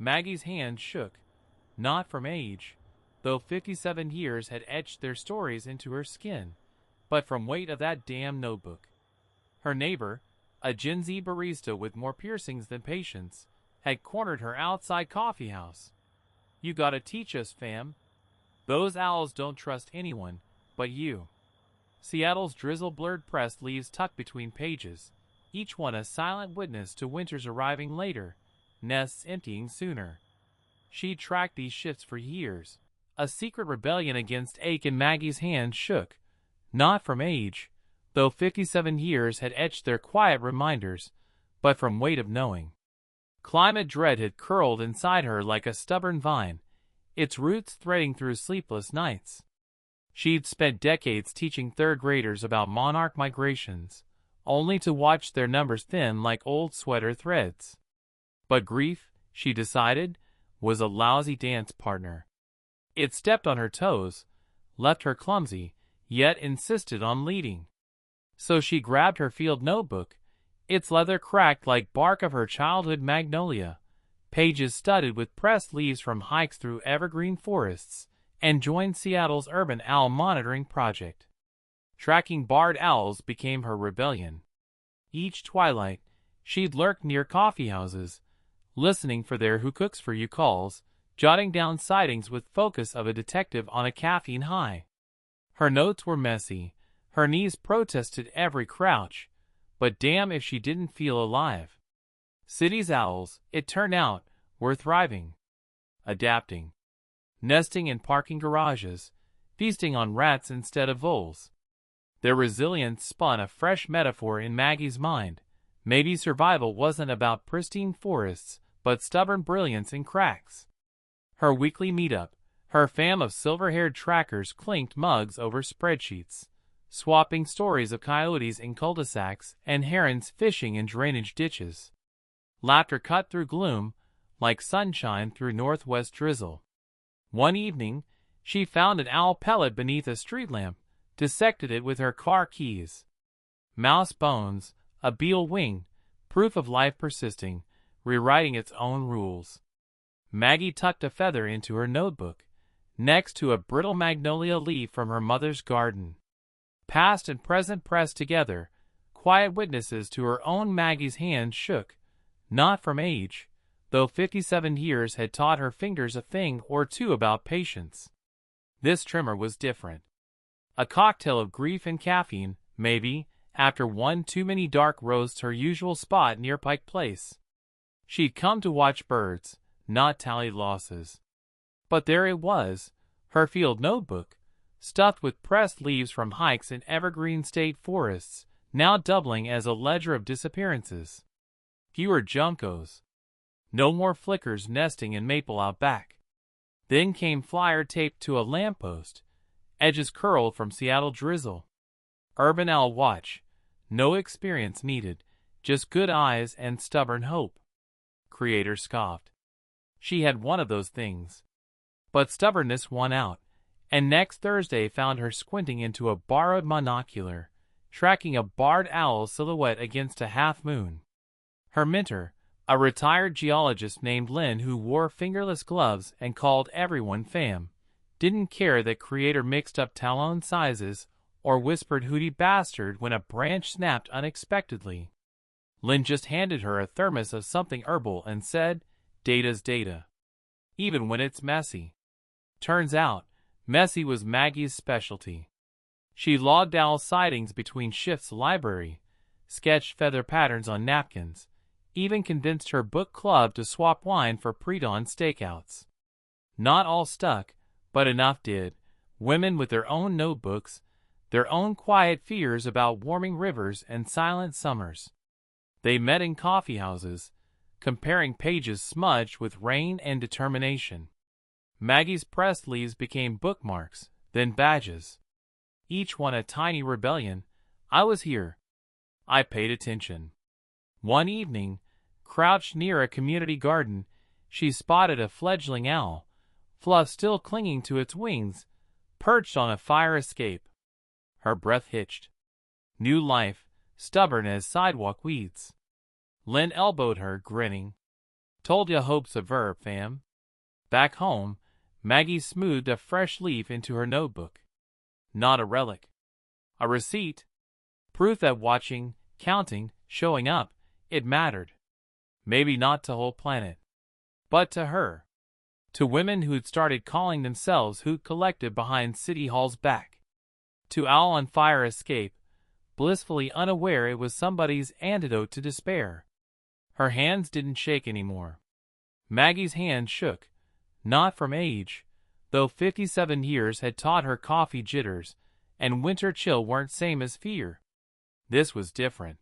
Maggie's hand shook, not from age, though 57 years had etched their stories into her skin, but from weight of that damn notebook. Her neighbor, a Gen Z barista with more piercings than patience, had cornered her outside coffee house. "You gotta teach us, fam. Those owls don't trust anyone but you." Seattle's drizzle blurred pressed leaves tucked between pages, each one a silent witness to winters arriving later, nests emptying sooner. She'd tracked these shifts for years. A secret rebellion against ache in Maggie's hand shook, not from age, though 57 years had etched their quiet reminders, but from weight of knowing. Climate dread had curled inside her like a stubborn vine, its roots threading through sleepless nights. She'd spent decades teaching third graders about monarch migrations, only to watch their numbers thin like old sweater threads. But grief, she decided, was a lousy dance partner. It stepped on her toes, left her clumsy, yet insisted on leading. So she grabbed her field notebook, its leather cracked like bark of her childhood magnolia, pages studded with pressed leaves from hikes through evergreen forests, and joined Seattle's Urban Owl Monitoring Project. Tracking barred owls became her rebellion. Each twilight, she'd lurk near coffeehouses, listening for their "who cooks for you" calls, jotting down sightings with focus of a detective on a caffeine high. Her notes were messy, her knees protested every crouch, but damn if she didn't feel alive. City's owls, it turned out, were thriving, adapting, nesting in parking garages, feasting on rats instead of voles. Their resilience spun a fresh metaphor in Maggie's mind. Maybe survival wasn't about pristine forests, but stubborn brilliance in cracks. Her weekly meetup, her fam of silver-haired trackers clinked mugs over spreadsheets, swapping stories of coyotes in cul-de-sacs and herons fishing in drainage ditches. Laughter cut through gloom, like sunshine through northwest drizzle. One evening, she found an owl pellet beneath a street lamp, dissected it with her car keys. Mouse bones, a beetle wing, proof of life persisting, rewriting its own rules. Maggie tucked a feather into her notebook, next to a brittle magnolia leaf from her mother's garden. Past and present pressed together, quiet witnesses to her own. Maggie's hand shook, not from age, though 57 years had taught her fingers a thing or two about patience. This tremor was different. A cocktail of grief and caffeine, maybe, after one too many dark roasts her usual spot near Pike Place. She'd come to watch birds, not tally losses. But there it was, her field notebook, stuffed with pressed leaves from hikes in evergreen state forests, now doubling as a ledger of disappearances. Fewer juncos. No more flickers nesting in maple out back. Then came flyer taped to a lamppost, edges curled from Seattle drizzle. Urban Owl Watch. No experience needed, just good eyes and stubborn hope. Creator scoffed. She had one of those things. But stubbornness won out, and next Thursday found her squinting into a borrowed monocular, tracking a barred owl silhouette against a half-moon. Her mentor, a retired geologist named Lynn who wore fingerless gloves and called everyone fam, didn't care that Creator mixed up talon sizes or whispered "hootie bastard" when a branch snapped unexpectedly. Lynn just handed her a thermos of something herbal and said, "Data's data, even when it's messy." Turns out, messy was Maggie's specialty. She logged owl sightings between shifts library, sketched feather patterns on napkins, even convinced her book club to swap wine for pre-dawn stakeouts. Not all stuck, but enough did. Women with their own notebooks, their own quiet fears about warming rivers and silent summers. They met in coffeehouses, comparing pages smudged with rain and determination. Maggie's pressed leaves became bookmarks, then badges. Each one a tiny rebellion. I was here. I paid attention. One evening, crouched near a community garden, she spotted a fledgling owl, fluff still clinging to its wings, perched on a fire escape. Her breath hitched. New life, stubborn as sidewalk weeds. Lynn elbowed her, grinning. Told ya hope's a verb, fam. Back home, Maggie smoothed a fresh leaf into her notebook. Not a relic. A receipt. Proof that watching, counting, showing up, it mattered. Maybe not to whole planet. But to her. To women who'd started calling themselves Hoot Collective behind City Hall's back. To Owl on Fire Escape, blissfully unaware it was somebody's antidote to despair. Her hands didn't shake anymore. Maggie's hand shook, not from age, though 57 years had taught her coffee jitters, and winter chill weren't same as fear. This was different.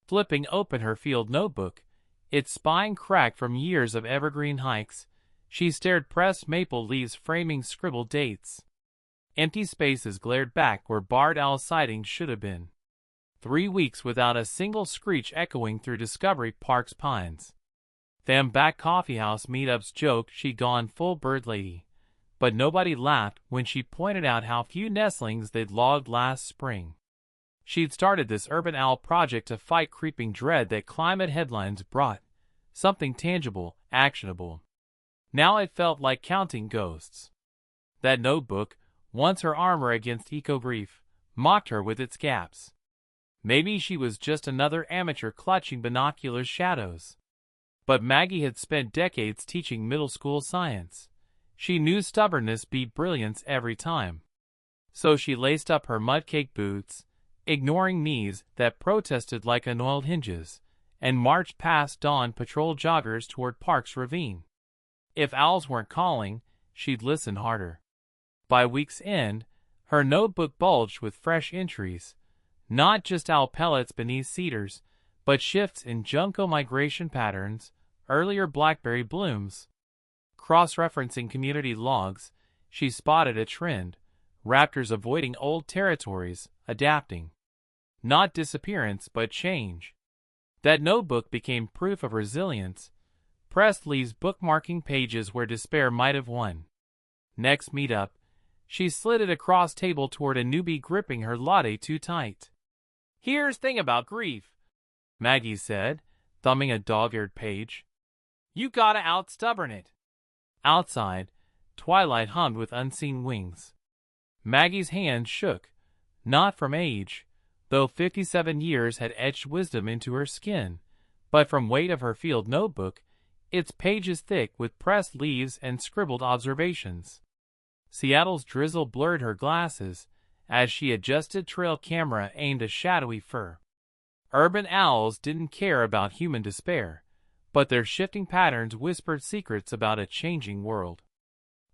Flipping open her field notebook, its spine cracked from years of evergreen hikes, she stared pressed maple leaves framing scribbled dates. Empty spaces glared back where barred owl sightings should have been. 3 weeks without a single screech echoing through Discovery Park's pines. Them back coffeehouse meetups joked she'd gone full bird lady, but nobody laughed when she pointed out how few nestlings they'd logged last spring. She'd started this urban owl project to fight creeping dread that climate headlines brought, something tangible, actionable. Now it felt like counting ghosts. That notebook, once her armor against eco-grief, mocked her with its gaps. Maybe she was just another amateur clutching binocular shadows. But Maggie had spent decades teaching middle school science. She knew stubbornness beat brilliance every time. So she laced up her mudcake boots, ignoring knees that protested like unoiled hinges, and marched past dawn patrol joggers toward Park's Ravine. If owls weren't calling, she'd listen harder. By week's end, her notebook bulged with fresh entries, not just owl pellets beneath cedars, but shifts in junco migration patterns, earlier blackberry blooms. Cross-referencing community logs, she spotted a trend: raptors avoiding old territories, adapting. Not disappearance, but change. That notebook became proof of resilience. Pressed leaves bookmarking pages where despair might have won. Next meetup, she slid it across table toward a newbie gripping her latte too tight. "Here's thing about grief," Maggie said, thumbing a dog-eared page. "You gotta out-stubborn it." Outside, twilight hummed with unseen wings. Maggie's hand shook, not from age, though 57 years had etched wisdom into her skin, but from weight of her field notebook, its pages thick with pressed leaves and scribbled observations. Seattle's drizzle blurred her glasses as she adjusted trail camera aimed a shadowy fur. Urban owls didn't care about human despair, but their shifting patterns whispered secrets about a changing world.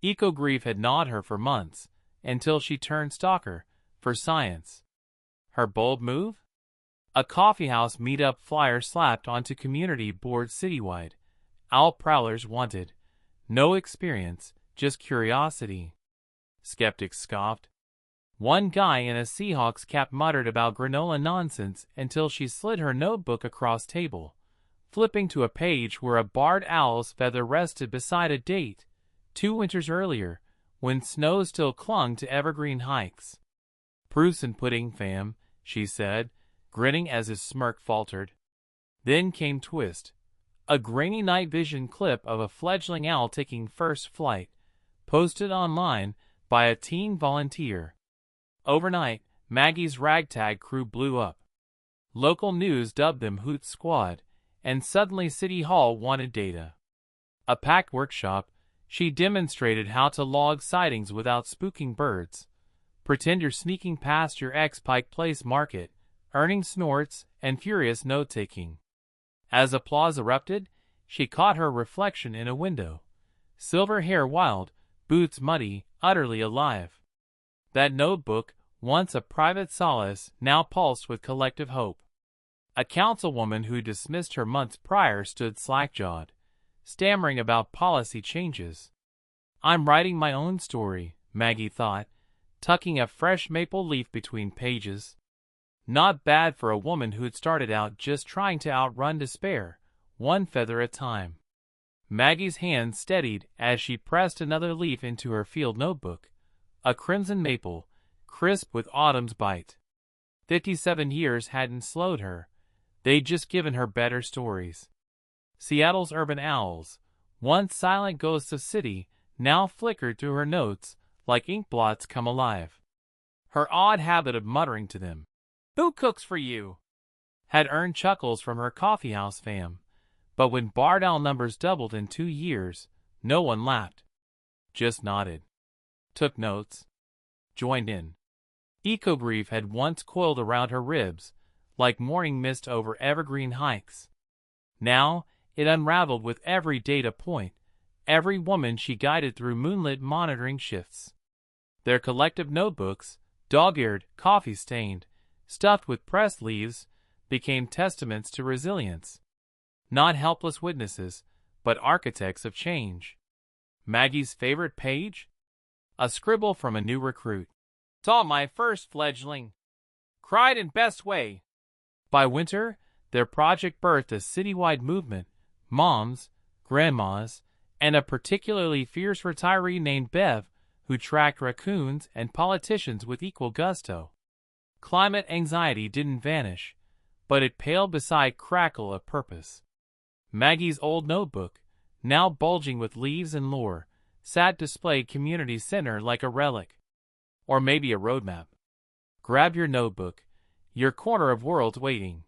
Eco-grief had gnawed her for months, until she turned stalker, for science. Her bold move? A coffeehouse meetup flyer slapped onto community boards citywide. Owl prowlers wanted. No experience, just curiosity. Skeptics scoffed. One guy in a Seahawks cap muttered about granola nonsense until she slid her notebook across table, flipping to a page where a barred owl's feather rested beside a date, 2 winters earlier, when snow still clung to evergreen hikes. "Proofs and pudding, fam," she said, grinning as his smirk faltered. Then came twist. A grainy night vision clip of a fledgling owl taking first flight, posted online by a teen volunteer. Overnight, Maggie's ragtag crew blew up. Local news dubbed them Hoot Squad, and suddenly City Hall wanted data. A packed workshop, she demonstrated how to log sightings without spooking birds. Pretend you're sneaking past your ex-Pike Place market, earning snorts and furious note-taking. As applause erupted, she caught her reflection in a window. Silver hair wild, boots muddy, utterly alive. That notebook, once a private solace, now pulsed with collective hope. A councilwoman who dismissed her months prior stood slack-jawed, stammering about policy changes. "I'm writing my own story," Maggie thought, tucking a fresh maple leaf between pages. Not bad for a woman who'd started out just trying to outrun despair, one feather at a time. Maggie's hand steadied as she pressed another leaf into her field notebook, a crimson maple, crisp with autumn's bite. 57 years hadn't slowed her. They'd just given her better stories. Seattle's urban owls, once silent ghosts of city, now flickered through her notes like ink blots come alive. Her odd habit of muttering to them, "Who cooks for you?" had earned chuckles from her coffeehouse fam, but when barred owl numbers doubled in 2 years, no one laughed. Just nodded. Took notes. Joined in. Eco-grief had once coiled around her ribs, like morning mist over evergreen hikes. Now, it unraveled with every data point, every woman she guided through moonlit monitoring shifts. Their collective notebooks, dog-eared, coffee-stained, stuffed with pressed leaves, became testaments to resilience. Not helpless witnesses, but architects of change. Maggie's favorite page? A scribble from a new recruit. "Saw my first fledgling. Cried in best way." By winter, their project birthed a citywide movement, moms, grandmas, and a particularly fierce retiree named Bev, who tracked raccoons and politicians with equal gusto. Climate anxiety didn't vanish, but it paled beside crackle of purpose. Maggie's old notebook, now bulging with leaves and lore, sat displayed community center like a relic. Or maybe a roadmap. Grab your notebook. Your corner of world's waiting.